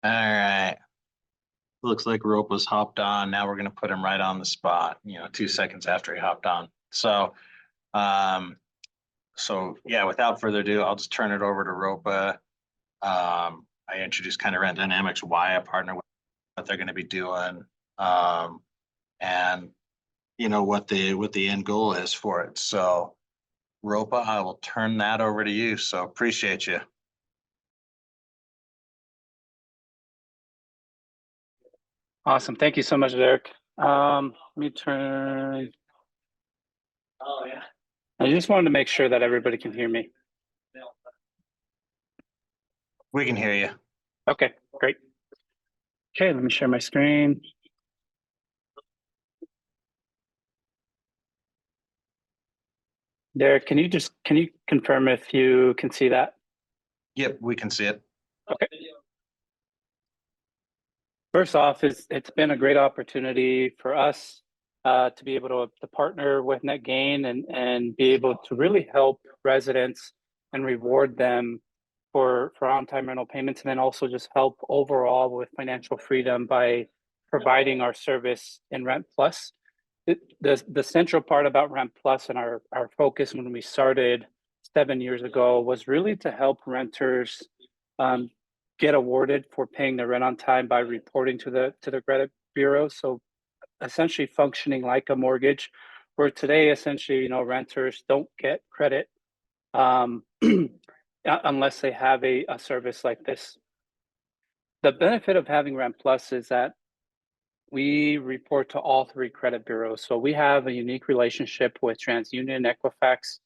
All right. Looks like Rope was hopped on. Now we're going to put him right on the spot, 2 seconds after he hopped on. Um, so yeah, without further ado, I'll just turn it over to Ropa. I introduced kind of Rent Dynamics, why I partner with what they're going to be doing, and what the end goal is for it. So Ropa, I will turn that over to you. So appreciate you. Awesome. Thank you so much, Derek. Let me turn. Oh, yeah. I just wanted to make sure that everybody can hear me. We can hear you. Okay, great. Okay, let me share my screen. Derek, can you confirm if you can see that? Yep, we can see it. Okay. First off, it's been a great opportunity for us to be able to partner with NetGain and be able to really help residents and reward them for on-time rental payments, and then also just help overall with financial freedom by providing our service in RentPlus. The central part about RentPlus and our focus when we started 7 years ago was really to help renters um, get awarded for paying their rent on time by reporting to the credit bureau. So essentially functioning like a mortgage, where today essentially renters don't get credit um, unless they have a service like this. The benefit of having Rent Plus is that we report to all three credit bureaus. So we have a unique relationship with TransUnion, Equifax,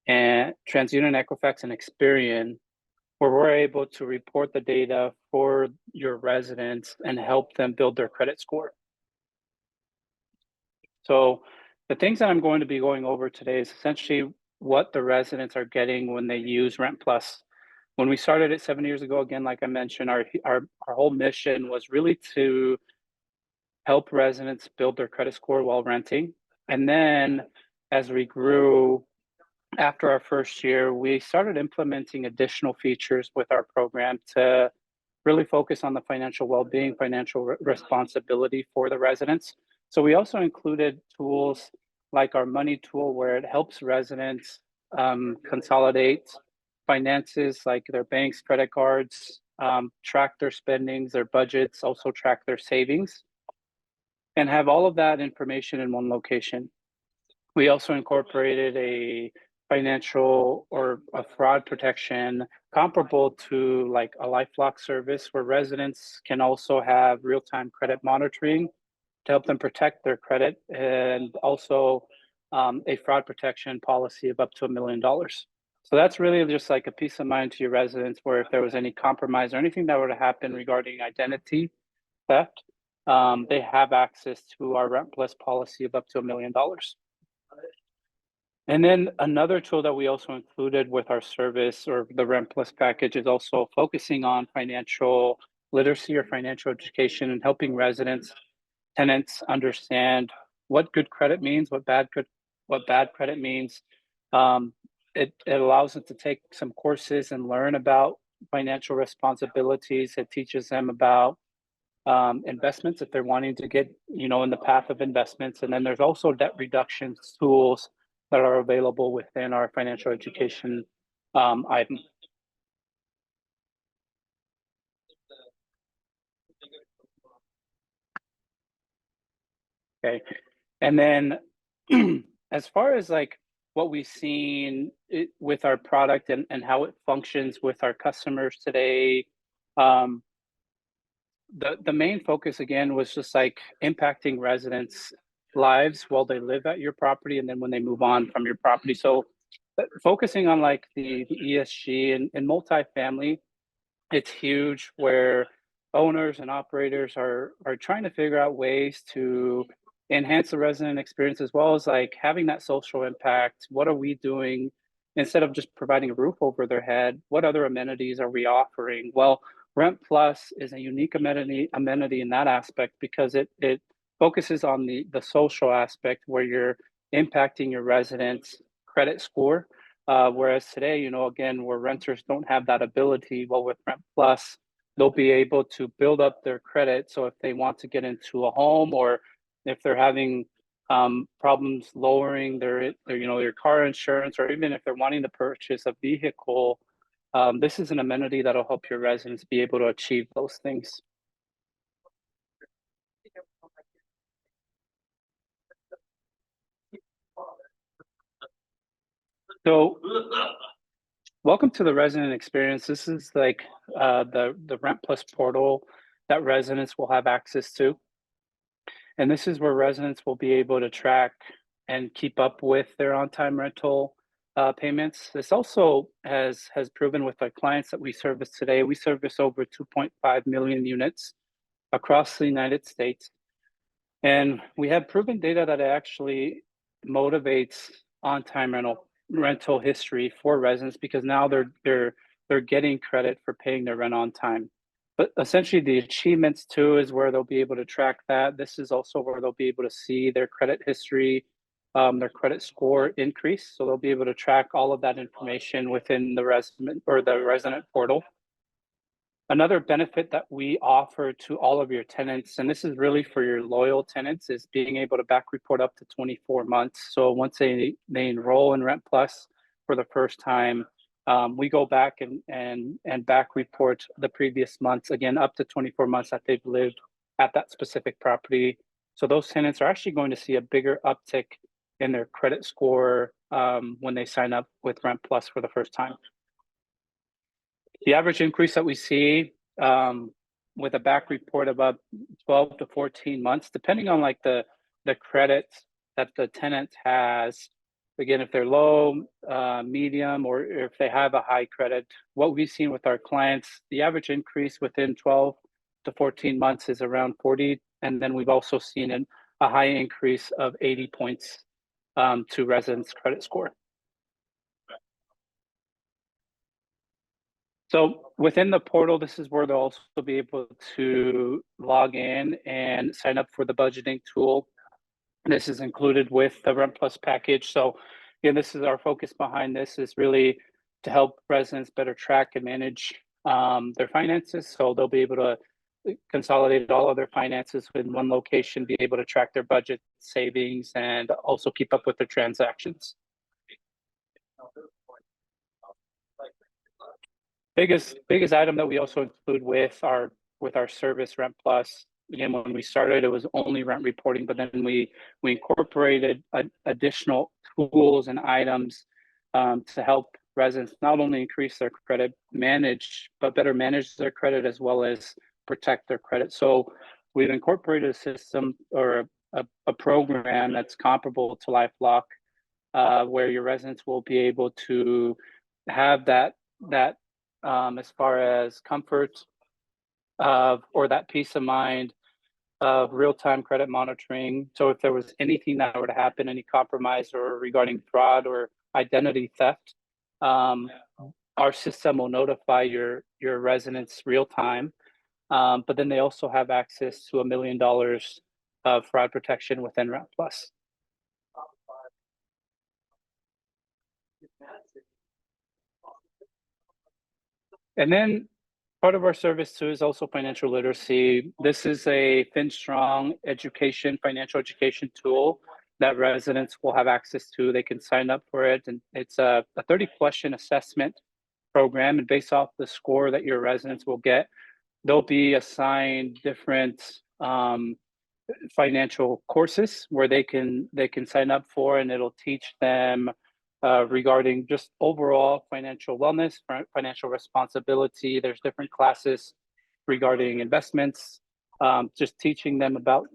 and Experian, where we're able to report the data for your residents and help them build their credit score. So the things that I'm going to be going over today is essentially what the residents are getting when they use Rent Plus. When we started it 7 years ago, again, like I mentioned, our whole mission was really to help residents build their credit score while renting. And then as we grew after our first year, we started implementing additional features with our program to really focus on the financial well-being, financial responsibility for the residents. So we also included tools like our money tool, where it helps residents consolidate finances like their banks, credit cards, track their spendings, their budgets, also track their savings, and have all of that information in one location. We also incorporated a financial or a fraud protection comparable to like a LifeLock service, where residents can also have real-time credit monitoring to help them protect their credit, and also a fraud protection policy of up to $1 million. So that's really just like a peace of mind to your residents, where if there was any compromise or anything that were to happen regarding identity theft, they have access to our Rent Plus policy of up to $1 million. And then another tool that we also included with our service or the Rent Plus package is also focusing on financial literacy or financial education, and helping residents, tenants understand what good credit means, what bad credit means. It allows them to take some courses and learn about financial responsibilities. It teaches them about investments if they're wanting to get in the path of investments, and then there's also debt reduction tools that are available within our financial education item. Okay, and then as far as like what we've seen with our product and how it functions with our customers today, um, the main focus again was just like impacting residents' lives while they live at your property, and then when they move on from your property. So focusing on like the ESG and multifamily, it's huge, where owners and operators are trying to figure out ways to enhance the resident experience, as well as like having that social impact. What are we doing instead of just providing a roof over their head? What other amenities are we offering? Well, Rent Plus is a unique amenity in that aspect, because it focuses on the social aspect, where you're impacting your residents' credit score. Whereas today, again, where renters don't have that ability, well, with Rent Plus, they'll be able to build up their credit. So if they want to get into a home, or if they're having problems lowering their their car insurance, or even if they're wanting to purchase a vehicle, this is an amenity that'll help your residents be able to achieve those things. So welcome to the resident experience. This is like the RentPlus portal that residents will have access to. And this is where residents will be able to track and keep up with their on-time rental payments. This also has proven with our clients that we service today. We service over 2.5 million units across the United States. And we have proven data that it actually motivates on-time rental history for residents, because now they're getting credit for paying their rent on time. But essentially the achievements too is where they'll be able to track that. This is also where they'll be able to see their credit history, their credit score increase. So they'll be able to track all of that information within the resident portal. Another benefit that we offer to all of your tenants, and this is really for your loyal tenants, is being able to back report up to 24 months. So once they enroll in RentPlus for the first time, we go back and back report the previous months, again, up to 24 months that they've lived at that specific property. So those tenants are actually going to see a bigger uptick in their credit score when they sign up with RentPlus for the first time. The average increase that we see with a back report of about 12 to 14 months, depending on like the credit that the tenant has. Again, if they're low, medium, or if they have a high credit, what we've seen with our clients, the average increase within 12 to 14 months is around 40. And then we've also seen a high increase of 80 points to residents' credit score. So within the portal, this is where they'll also be able to log in and sign up for the budgeting tool. This is included with the RentPlus package. So again, this is our focus behind this, is really to help residents better track and manage their finances. So they'll be able to consolidate all of their finances in one location, be able to track their budget, savings, and also keep up with their transactions. Biggest item that we also include with our service RentPlus. Again, when we started, it was only rent reporting, but then we incorporated additional tools and items to help residents not only increase their credit, but better manage their credit as well as protect their credit. So we've incorporated a system or a program that's comparable to LifeLock, where your residents will be able to have that as far as comfort or that peace of mind of real-time credit monitoring. So if there was anything that were to happen, any compromise or regarding fraud or identity theft, our system will notify your residents real time. But then they also have access to $1 million of fraud protection within RentPlus. And then part of our service too is also financial literacy. This is a FinStrong financial education tool that residents will have access to. They can sign up for it, and it's a 30-question assessment program. And based off the score that your residents will get, they'll be assigned different financial courses where they can sign up for, and it'll teach them regarding just overall financial wellness, financial responsibility. There's different classes regarding investments, just teaching them about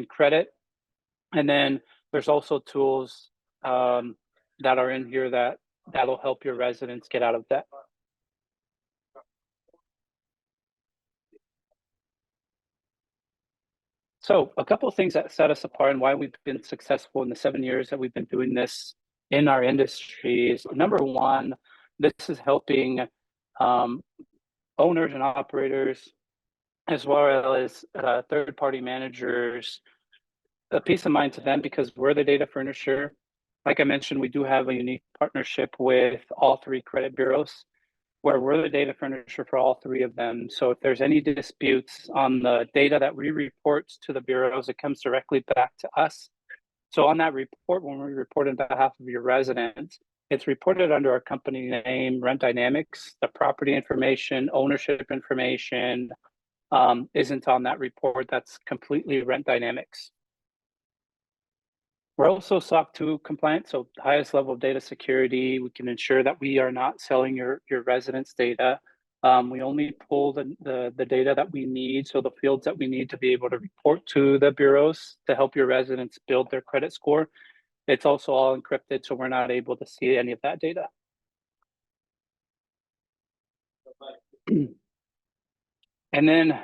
credit. And then there's also tools that are in here that'll help your residents get out of debt. So a couple of things that set us apart and why we've been successful in the 7 years that we've been doing this in our industry is, number one, this is helping owners and operators, as well as third-party managers, a peace of mind to them, because we're the data furnisher. Like I mentioned, we do have a unique partnership with all three credit bureaus. where we're the data furnisher for all three of them. So if there's any disputes on the data that we report to the bureaus, it comes directly back to us. So on that report, when we report on behalf of your residents, it's reported under our company name, Rent Dynamics. The property information, ownership information isn't on that report. That's completely Rent Dynamics. We're also SOC 2 compliant, so the highest level of data security. We can ensure that we are not selling your residents' data. We only pull the data that we need, so the fields that we need to be able to report to the bureaus to help your residents build their credit score. It's also all encrypted, so we're not able to see any of that data. And then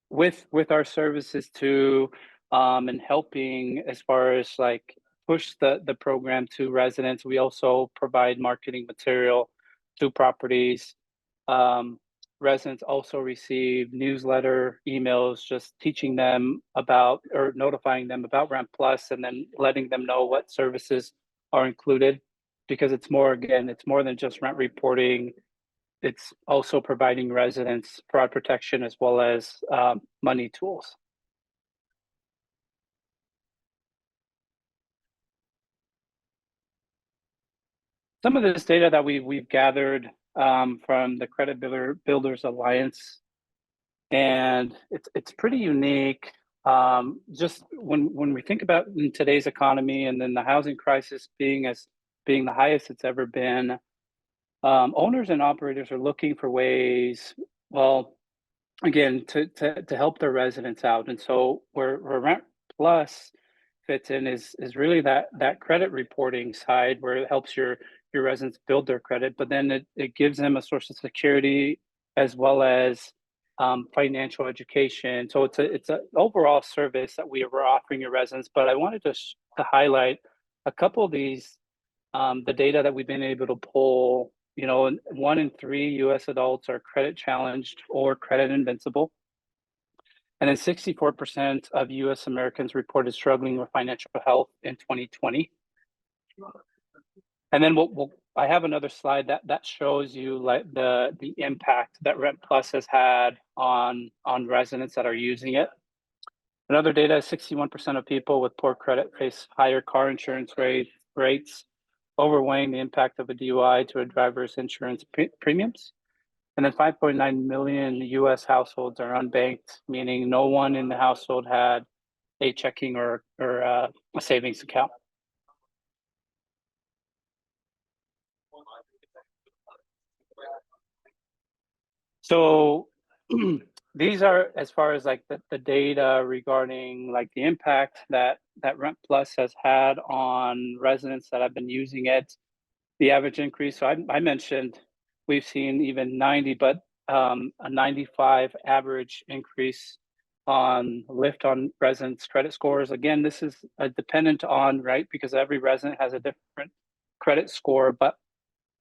with our services too, and helping as far as like push the program to residents, we also provide marketing material to properties. Residents also receive newsletter emails just teaching them about or notifying them about RentPlus, and then letting them know what services are included, because it's more than just rent reporting. It's also providing residents fraud protection as well as money tools. Some of this data that we've gathered from the Credit Builders Alliance, and it's pretty unique. Just when we think about in today's economy, and then the housing crisis being the highest it's ever been, owners and operators are looking for ways, well, again, to help their residents out. And so where Rent Plus fits in is really that credit reporting side, where it helps your residents build their credit, but then it gives them a source of security as well as financial education. So it's an overall service that we were offering your residents. But I wanted to highlight a couple of these, the data that we've been able to pull. 1 in 3 U.S. adults are credit challenged or credit invincible. And then 64% of U.S. Americans reported struggling with financial health in 2020. And then I have another slide that shows you like the impact that Rent Plus has had on residents that are using it. Another data is 61% of people with poor credit face higher car insurance rates, overweighing the impact of a DUI to a driver's insurance premiums. And then 5.9 million US households are unbanked, meaning no one in the household had a checking or a savings account. So these are as far as like the data regarding like the impact that Rent Plus has had on residents that have been using it. The average increase, so I mentioned we've seen even 90, but a 95 average increase on lift on residents' credit scores. Again, this is dependent on, right, because every resident has a different credit score, but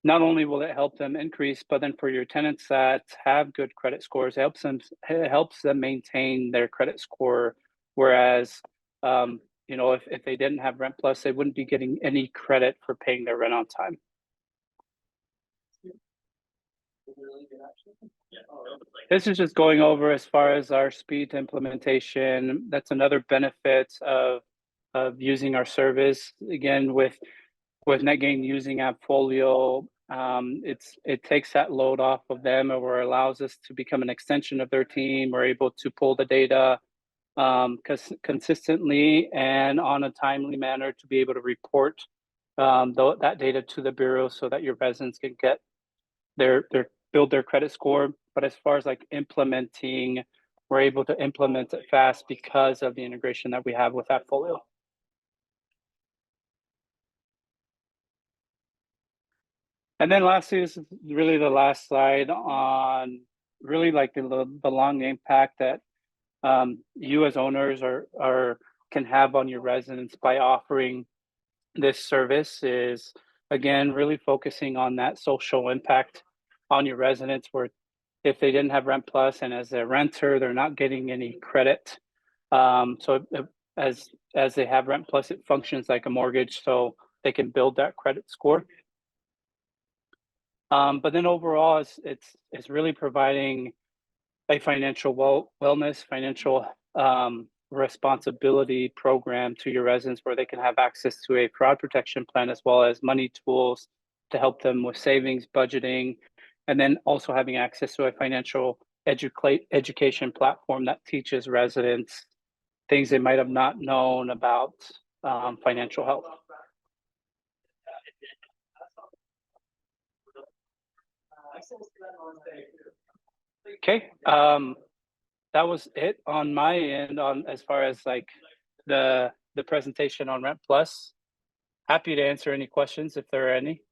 not only will it help them increase, but then for your tenants that have good credit scores, it helps them maintain their credit score. Whereas, if they didn't have Rent Plus, they wouldn't be getting any credit for paying their rent on time. This is just going over as far as our speed to implementation. That's another benefit of using our service. Again, with NetGain using AppFolio, it takes that load off of them, or allows us to become an extension of their team. We're able to pull the data consistently and on a timely manner to be able to report that data to the bureau, so that your residents can get build their credit score. But as far as like implementing, we're able to implement it fast because of the integration that we have with AppFolio. And then lastly, this is really the last slide on really like the long impact that you as owners can have on your residents by offering this service. Is again really focusing on that social impact on your residents, where if they didn't have Rent Plus and as a renter, they're not getting any credit. So as they have Rent Plus, it functions like a mortgage, so they can build that credit score. But then overall, it's really providing a financial wellness, financial responsibility program to your residents where they can have access to a fraud protection plan as well as money tools to help them with savings, budgeting, and then also having access to a financial education platform that teaches residents things they might have not known about financial health. Okay, that was it on my end on as far as like the presentation on Rent Plus. Happy to answer any questions if there are any.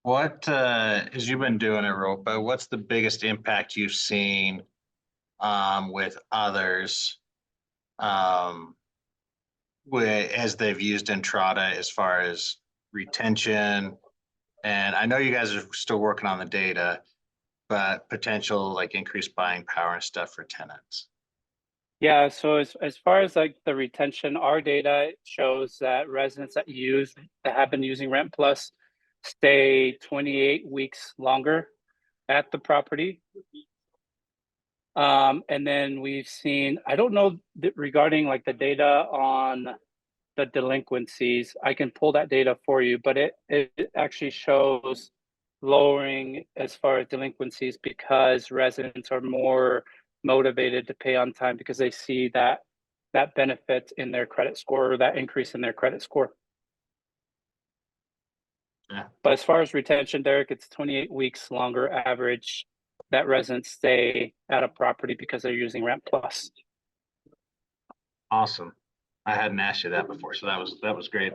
What, as you've been doing at Ropa, what's the biggest impact you've seen with others as they've used Entrata as far as retention? And I know you guys are still working on the data, but potential like increased buying power and stuff for tenants. Yeah, so as far as like the retention, our data shows that residents that have been using Rent Plus stay 28 weeks longer at the property. And then we've seen, I don't know regarding like the data on the delinquencies. I can pull that data for you, but it actually shows lowering as far as delinquencies because residents are more motivated to pay on time because they see that benefit in their credit score or that increase in their credit score. Yeah. But as far as retention, Derek, it's 28 weeks longer average that residents stay at a property because they're using Rent Plus. Awesome. I hadn't asked you that before, so that was great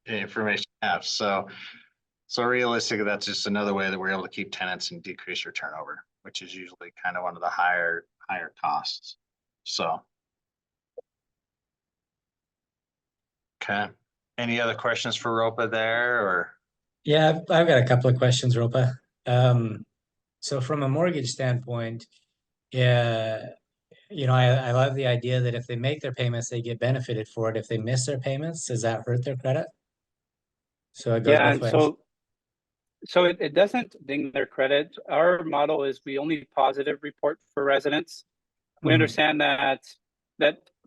information to have. So realistically, that's just another way that we're able to keep tenants and decrease your turnover, which is usually kind of one of the higher costs. So, okay. Any other questions for Ropa there, or? Yeah, I've got a couple of questions, Ropa. So from a mortgage standpoint, yeah, I love the idea that if they make their payments, they get benefited for it. If they miss their payments, does that hurt their credit? So it goes Yeah, both and ways. so it doesn't ding their credit. Our model is we only positive report for residents. We understand that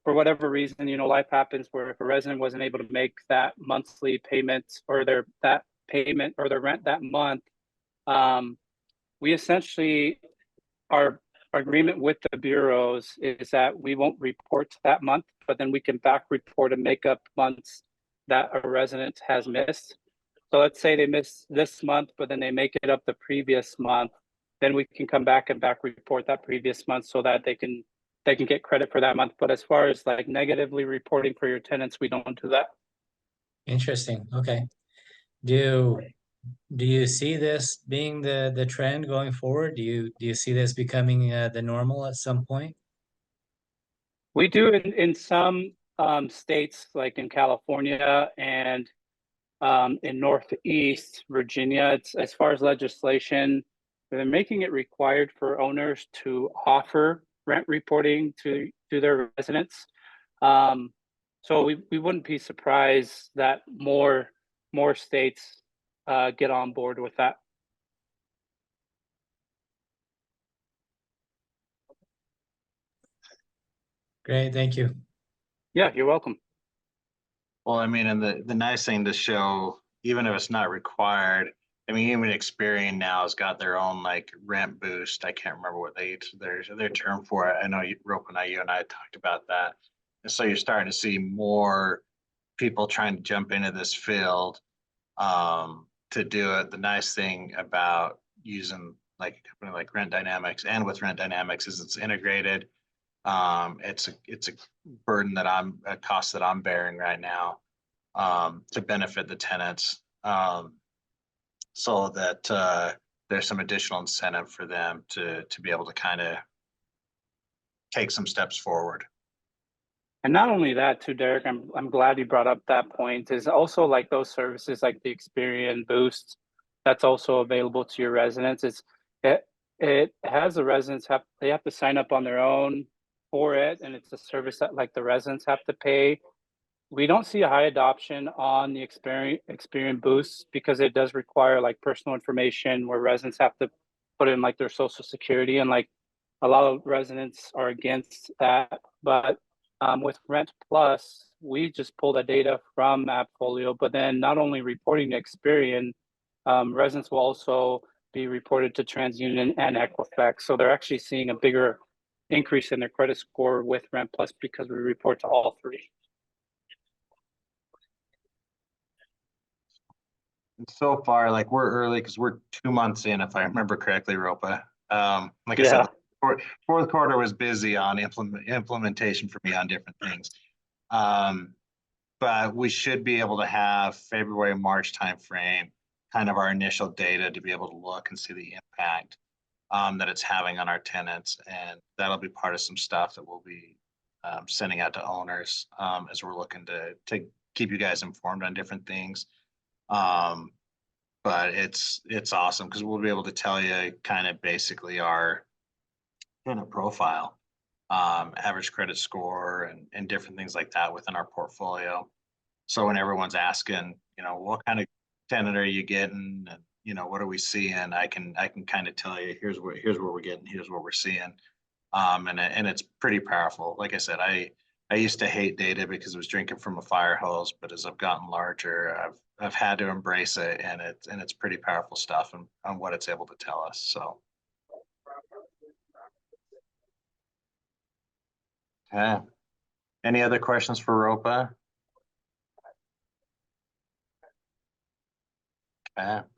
for whatever reason, life happens where if a resident wasn't able to make that monthly payment or that payment or their rent that month, we essentially our agreement with the bureaus is that we won't report that month, but then we can back report and make up months that a resident has missed. So let's say they miss this month, but then they make it up the previous month. Then we can come back and back report that previous month so that they can get credit for that month. But as far as like negatively reporting for your tenants, we don't do that. Interesting. Okay. Do you see this being the trend going forward? Do you see this becoming the normal at some point? We do in some states, like in California and in Northeast Virginia. It's as far as legislation, they're making it required for owners to offer rent reporting to their residents. So we wouldn't be surprised that more states get on board with that. Great, thank you. Yeah, you're welcome. Well, I mean, and the nice thing to show, even if it's not required, I mean, even Experian now has got their own like rent boost. I can't remember what their term for it. I know Rope and you and I talked about that. And so you're starting to see more people trying to jump into this field to do it. The nice thing about using like a company like Rent Dynamics and with Rent Dynamics is it's integrated. It's a burden a cost that I'm bearing right now to benefit the tenants, so that there's some additional incentive for them to be able to kind of take some steps forward. And not only that, too, Derek, I'm glad you brought up that point. Is also like those services like the Experian Boost that's also available to your residents. It has the residents have to sign up on their own for it, and it's a service that like the residents have to pay. We don't see a high adoption on the Experian boost because it does require like personal information where residents have to put in like their social security, and like a lot of residents are against that. But with Rent Plus, we just pull the data from AppFolio, but then not only reporting to Experian, residents will also be reported to TransUnion and Equifax. So they're actually seeing a bigger increase in their credit score with Rent Plus because we report to all three. So far, like we're early because we're 2 months in, if I remember correctly, Ropa. Like I Yeah. said, fourth quarter was busy on implementation for me on different things. But we should be able to have February, March timeframe, kind of our initial data to be able to look and see the impact that it's having on our tenants. And that'll be part of some stuff that we'll be sending out to owners as we're looking to keep you guys informed on different things. But it's awesome because we'll be able to tell you kind of basically our tenant profile, average credit score, and different things like that within our portfolio. So when everyone's asking, what kind of tenant are you getting, and what are we seeing, I can kind of tell you here's what we're getting, here's what we're seeing, and it's pretty powerful. Like I said, I used to hate data because it was drinking from a fire hose, but as I've gotten larger, I've had to embrace it, and it's pretty powerful stuff on what it's able to tell us. So yeah. Any other questions for Ropa?